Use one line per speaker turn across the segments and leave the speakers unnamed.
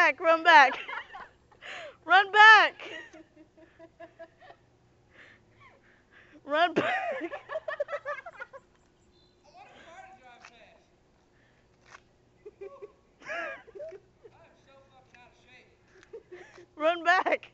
back, run back. Run back. Run back. Run back.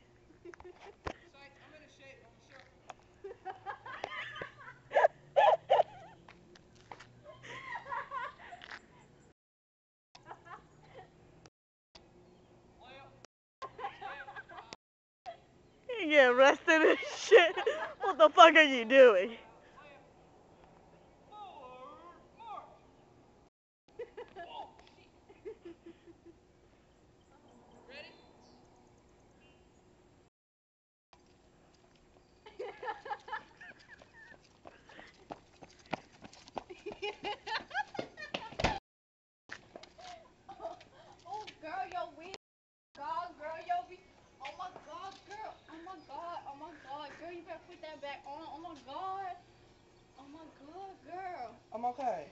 You get arrested and shit. What the fuck are you doing?
Oh, girl, yo, we. God, girl, yo, we. Oh my God, girl. Oh my God. Oh my God, girl, you better put that back on. Oh my God. Oh my God, girl.
I'm okay.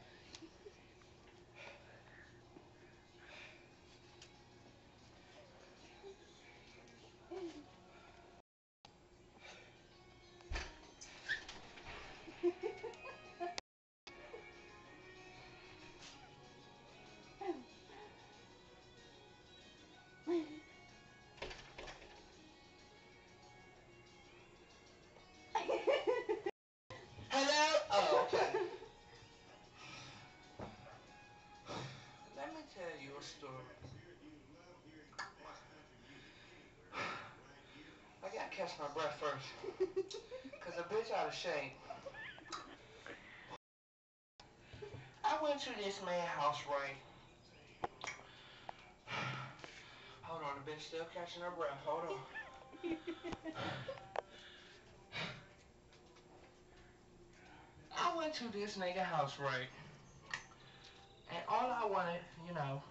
Hello? Oh, okay. Let me tell you a story. I gotta catch my breath first. Cause a bitch out of shape. I went to this man's house, right? Hold on, the bitch still catching her breath. Hold on. I went to this nigga house, right? And all I wanted, you know,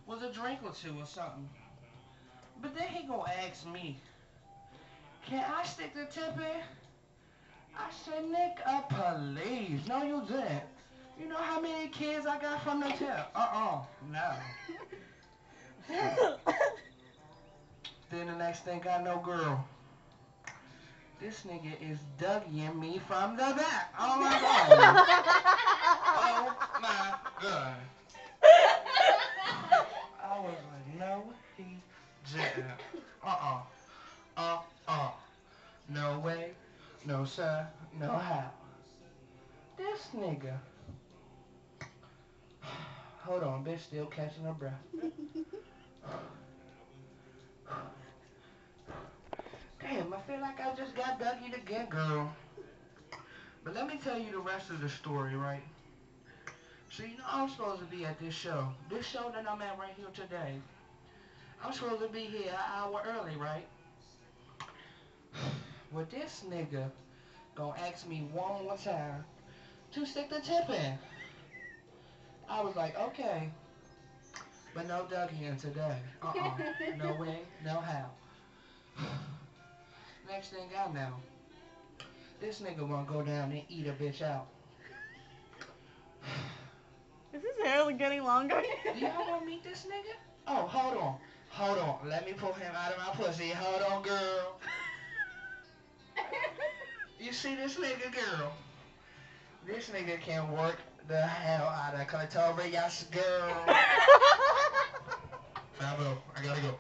was a drink or two or something. But then he gonna ask me, can I stick the tip in? I said, nigga, please. No, you didn't. You know how many kids I got from the tip? No. Then the next thing I know, girl, this nigga is Dougieing me from the back. Oh my God. Oh my God. I was like, no, he didn't. No way, no sir, no how. This nigga. Hold on, bitch still catching her breath. Damn, I feel like I just got Dougie again, girl. But let me tell you the rest of the story, right? So you know I'm supposed to be at this show. This show that I'm at right here today. I'm supposed to be here an hour early, right? Well, this nigga gonna ask me one more time to stick the tip in. I was like, okay. But no Dougie in today. No way, no how. Next thing I know, this nigga wanna go down and eat a bitch out.
Is his hair getting longer?
Do y'all wanna meet this nigga? Oh, hold on. Hold on. Let me pull him out of my pussy. Hold on, girl. You see this nigga, girl? This nigga can work the hell out of clitoris, girl. Bravo. I gotta go.